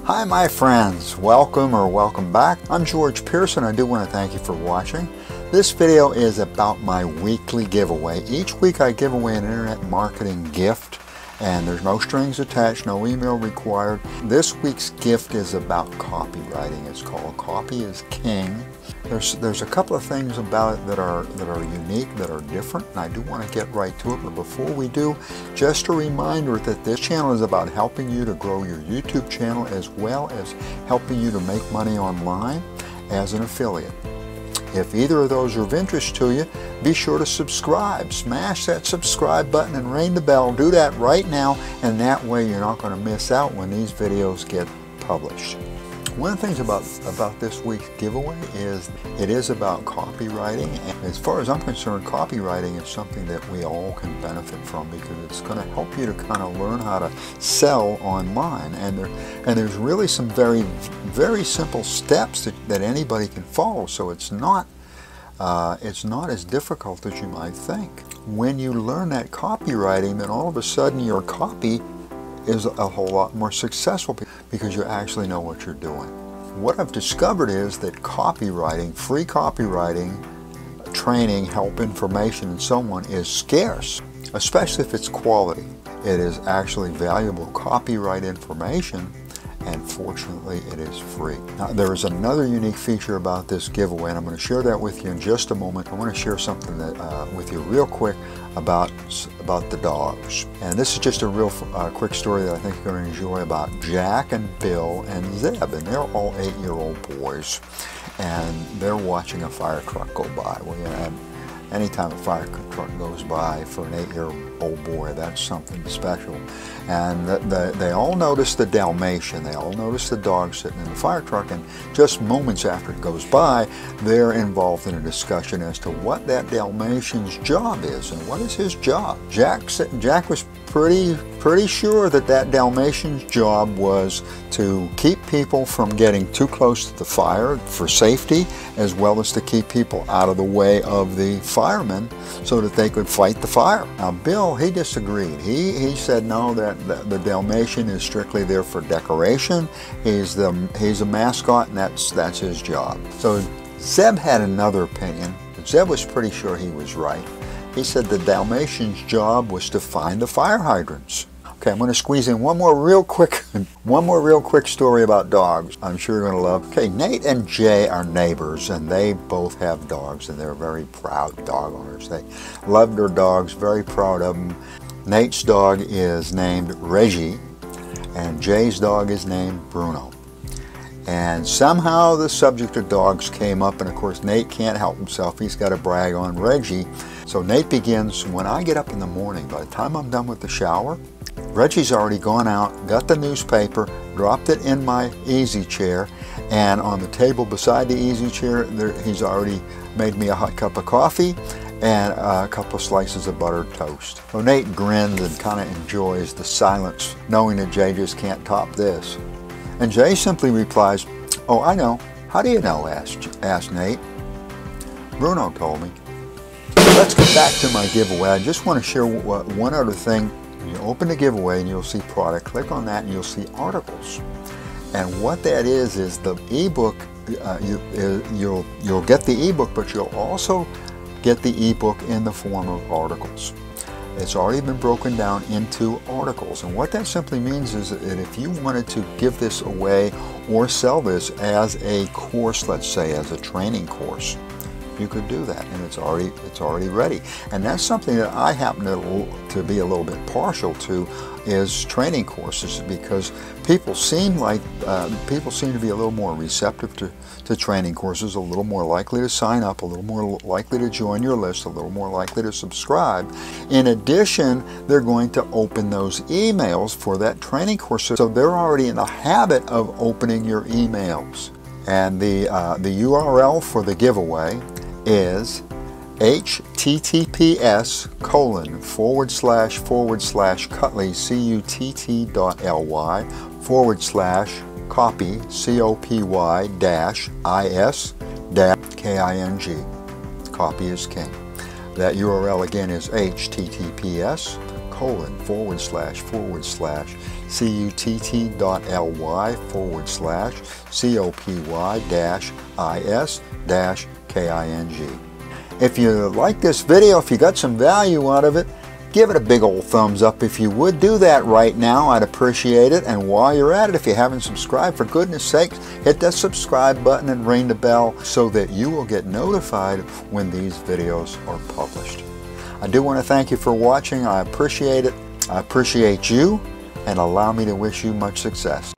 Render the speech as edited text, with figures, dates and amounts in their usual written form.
Hi my friends, welcome back. I'm George Pearson. I do want to thank you for watching. This video is about my weekly giveaway. Each week I give away an internet marketing gift and there's no strings attached, no email required. This week's gift is about copywriting. It's called Copy is King. There's a couple of things about it that are unique, that are different, and I do want to get right to it. But before we do, just a reminder that this channel is about helping you to grow your YouTube channel as well as helping you to make money online as an affiliate. If either of those are of interest to you, be sure to subscribe. Smash that subscribe button and ring the bell. Do that right now, and that way you're not going to miss out when these videos get published. One of the things about this week's giveaway is it is about copywriting. And as far as I'm concerned, copywriting is something that we all can benefit from because it's going to help you to kind of learn how to sell online. And there's really some very simple steps that anybody can follow. So it's not as difficult as you might think. When you learn that copywriting, then all of a sudden your copy is a whole lot more successful because you actually know what you're doing. What I've discovered is that copywriting, free copywriting, training, help, information, and so on is scarce, especially if it's quality. It is actually valuable copyright information, and fortunately it is free. Now there is another unique feature about this giveaway, and I'm going to share that with you in just a moment. I want to share something with you real quick about the dogs. And this is just a real quick story that I think you're going to enjoy about Jack and Bill and Zeb. And they're all 8-year-old boys, and they're watching a fire truck go by. Well, anytime a fire truck goes by for an 8-year-old boy, that's something special. And they all notice the Dalmatian, they all notice the dog sitting in the fire truck, and just moments after it goes by, they're involved in a discussion as to what that Dalmatian's job is. And what is his job? Jack was pretty sure that Dalmatian's job was to keep people from getting too close to the fire for safety, as well as to keep people out of the way of the firemen so that they could fight the fire. Now Bill, he disagreed. He said no, that the Dalmatian is strictly there for decoration. He's a mascot, and that's his job. So Zeb had another opinion. Zeb was pretty sure he was right. He said the Dalmatian's job was to find the fire hydrants. Okay, I'm going to squeeze in one more real quick story about dogs I'm sure you're going to love. Okay, Nate and Jay are neighbors, and they both have dogs, and they're very proud dog owners. They love their dogs, very proud of them. Nate's dog is named Reggie, and Jay's dog is named Bruno. And somehow the subject of dogs came up, and of course Nate can't help himself. He's got to brag on Reggie. So Nate begins, when I get up in the morning, by the time I'm done with the shower, Reggie's already gone out, got the newspaper, dropped it in my easy chair, and on the table beside the easy chair, he's already made me a hot cup of coffee and a couple of slices of buttered toast. So Nate grins and kind of enjoys the silence, knowing that Jay just can't top this. And Jay simply replies, "Oh, I know. How do you know?" asked Nate. "Bruno told me." Let's get back to my giveaway. I just want to share one other thing. You open the giveaway and you'll see product. Click on that and you'll see articles. And what that is the ebook. You'll get the ebook, but you'll also get the ebook in the form of articles. It's already been broken down into articles, and what that simply means is that if you wanted to give this away or sell this as a course, let's say as a training course, you could do that, and it's already ready. And that's something that I happen to be a little bit partial to, is training courses, because people seem to be a little more receptive to training courses, a little more likely to sign up, a little more likely to join your list, a little more likely to subscribe. In addition, they're going to open those emails for that training course, so they're already in the habit of opening your emails. And the URL for the giveaway is https://cutley, cuttly.ly/copy, COPY-IS-KING. Copy is king. That URL again is https:// bit.ly/cuttly/copy-is-king. If you like this video, if you got some value out of it, give it a big old thumbs up if you would. Do that right now. I'd appreciate it. And while you're at it, if you haven't subscribed, for goodness sakes, hit that subscribe button and ring the bell so that you will get notified when these videos are published. I do want to thank you for watching. I appreciate it. I appreciate you, and allow me to wish you much success.